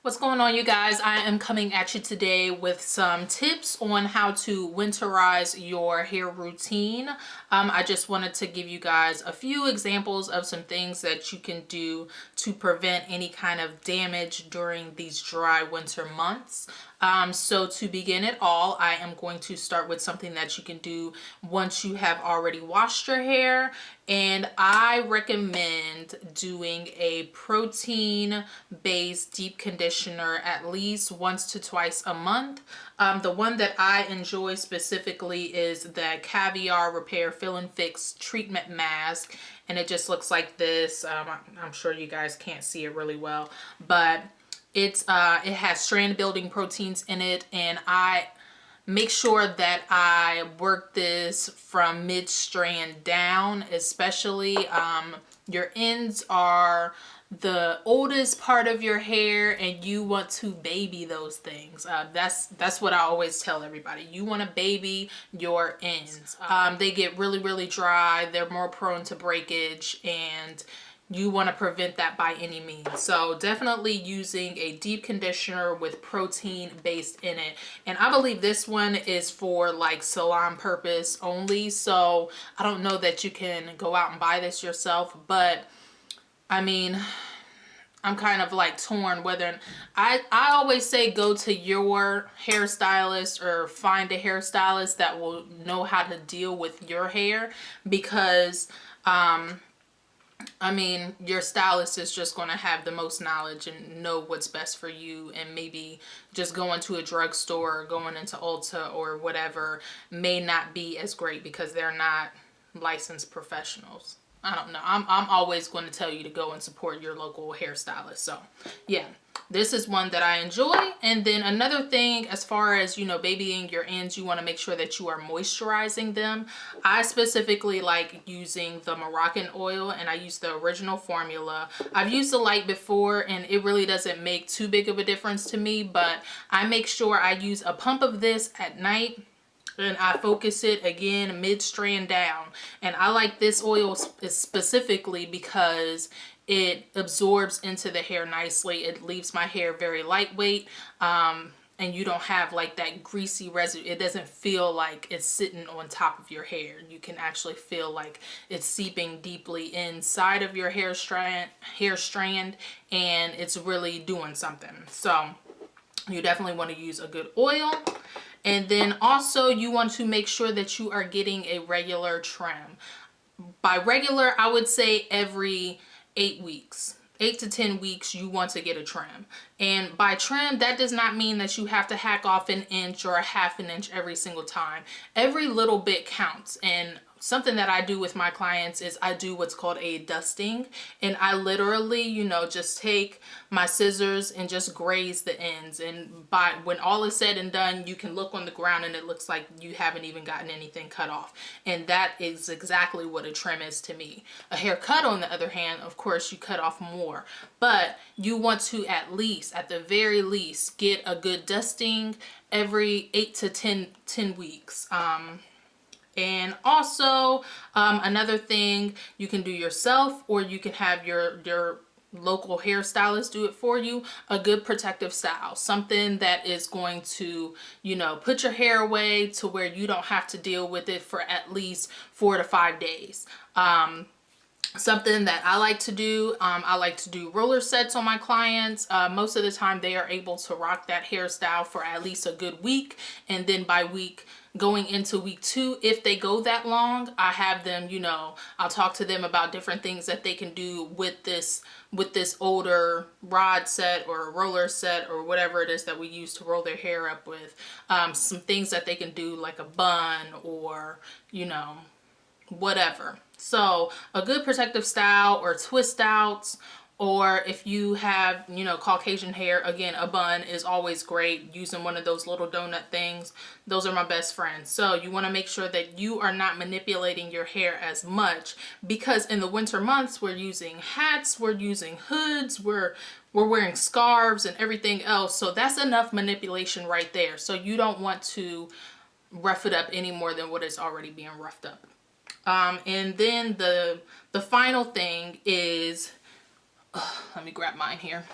What's going on, you guys? I am coming at you today with some tips on how to winterize your hair routine. I just wanted to give you guys a few examples of some things that you can do to prevent any kind of damage during these dry winter months. So to begin it all, I am going to start with something that you can do once you have already washed your hair. And I recommend doing a protein-based deep conditioner at least once to twice a month. The one that I enjoy specifically is the Caviar Repair Fill and Fix Treatment Mask. And it just looks like this. I'm sure you guys can't see it really well, but it has strand building proteins in it, and I make sure that I work this from mid strand down, especially your ends are the oldest part of your hair and you want to baby those things. That's what I always tell everybody. You want to baby your ends. They get really dry, they're more prone to breakage, and you want to prevent that by any means. So definitely using a deep conditioner with protein based in it. And I believe this one is for like salon purpose only. So I don't know that you can go out and buy this yourself, but I mean, I'm kind of like torn whether I always say go to your hairstylist or find a hairstylist that will know how to deal with your hair, because I mean, your stylist is just going to have the most knowledge and know what's best for you, and maybe just going to a drugstore or going into Ulta or whatever may not be as great because they're not licensed professionals. I don't know. I'm always going to tell you to go and support your local hairstylist. So yeah, this is one that I enjoy. And then another thing, as far as, you know, babying your ends, you want to make sure that you are moisturizing them. I specifically like using the Moroccan oil, and I use the original formula. I've used the light before and it really doesn't make too big of a difference to me, but I make sure I use a pump of this at night, and I focus it again mid-strand down. And I like this oil specifically because it absorbs into the hair nicely. It leaves my hair very lightweight, and you don't have like that greasy residue. It doesn't feel like it's sitting on top of your hair. You can actually feel like it's seeping deeply inside of your hair strand, and it's really doing something. So you definitely want to use a good oil. And then also you want to make sure that you are getting a regular trim. By regular, I would say every 8 weeks. 8 to 10 weeks you want to get a trim. And by trim, that does not mean that you have to hack off an inch or a half an inch every single time. Every little bit counts. And something that I do with my clients is I do what's called a dusting, and I literally, you know, just take my scissors and just graze the ends. And when all is said and done, you can look on the ground and it looks like you haven't even gotten anything cut off. And that is exactly what a trim is to me. A haircut, on the other hand, of course, you cut off more, but you want to at the very least, get a good dusting every 8 to 10 weeks. And also another thing you can do yourself, or you can have your local hairstylist do it for you, a good protective style, something that is going to, you know, put your hair away to where you don't have to deal with it for at least 4 to 5 days. Something that I like to do, I like to do roller sets on my clients. Most of the time they are able to rock that hairstyle for at least a good week, and then by going into week 2, if they go that long, I have them, you know, I'll talk to them about different things that they can do with this older rod set or roller set or whatever it is that we use to roll their hair up with. Some things that they can do, like a bun or, you know, whatever. So a good protective style or twist outs, or if you have, you know, Caucasian hair, again, a bun is always great. Using one of those little donut things, those are my best friends. So you want to make sure that you are not manipulating your hair as much, because in the winter months we're using hats, we're using hoods, we're wearing scarves and everything else. So that's enough manipulation right there. So you don't want to rough it up any more than what is already being roughed up. And then the final thing is, let me grab mine here.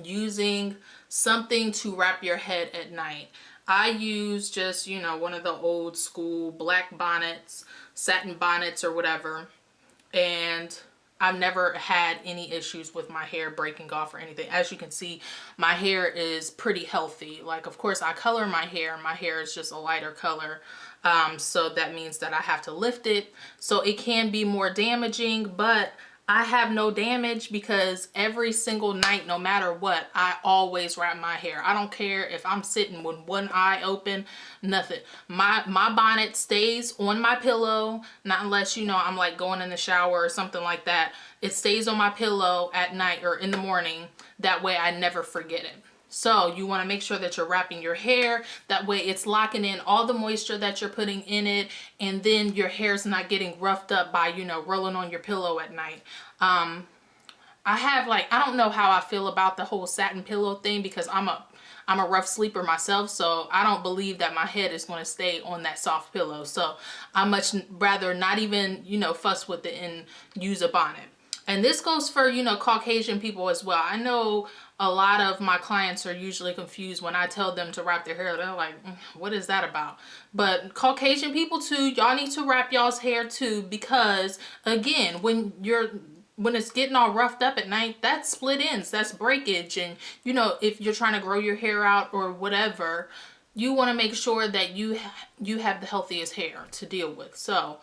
using something to wrap your head at night. I use just, you know, one of the old school black bonnets, satin bonnets or whatever. And I've never had any issues with my hair breaking off or anything. As you can see, my hair is pretty healthy. Like, of course, I color my hair. My hair is just a lighter color. So that means that I have to lift it. So it can be more damaging, but I have no damage because every single night, no matter what, I always wrap my hair. I don't care if I'm sitting with one eye open, nothing. My bonnet stays on my pillow, not unless, you know, I'm like going in the shower or something like that. It stays on my pillow at night or in the morning. That way I never forget it. So you want to make sure that you're wrapping your hair. That way it's locking in all the moisture that you're putting in it. And then your hair's not getting roughed up by, you know, rolling on your pillow at night. I have like, I don't know how I feel about the whole satin pillow thing because I'm a rough sleeper myself. So I don't believe that my head is going to stay on that soft pillow. So I much rather not even, you know, fuss with it and use a bonnet. And this goes for, you know, Caucasian people as well. I know a lot of my clients are usually confused when I tell them to wrap their hair. They're like, what is that about? But Caucasian people too, y'all need to wrap y'all's hair too, because again, when it's getting all roughed up at night, that's split ends, that's breakage. And, you know, if you're trying to grow your hair out or whatever, you want to make sure that you have the healthiest hair to deal with. So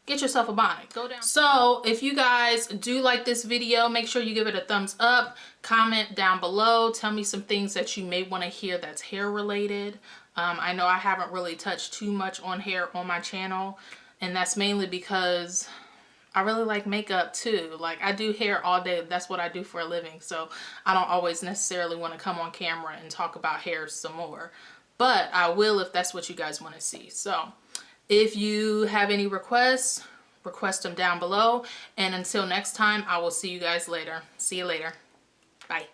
get yourself a bonnet. Go down. So if you guys do like this video, make sure you give it a thumbs up. Comment down below. Tell me some things that you may want to hear that's hair related. I know I haven't really touched too much on hair on my channel. And that's mainly because I really like makeup too. Like, I do hair all day. That's what I do for a living. So I don't always necessarily want to come on camera and talk about hair some more. But I will if that's what you guys want to see. So if you have any requests, request them down below. And until next time, I will see you guys later. See you later. Bye.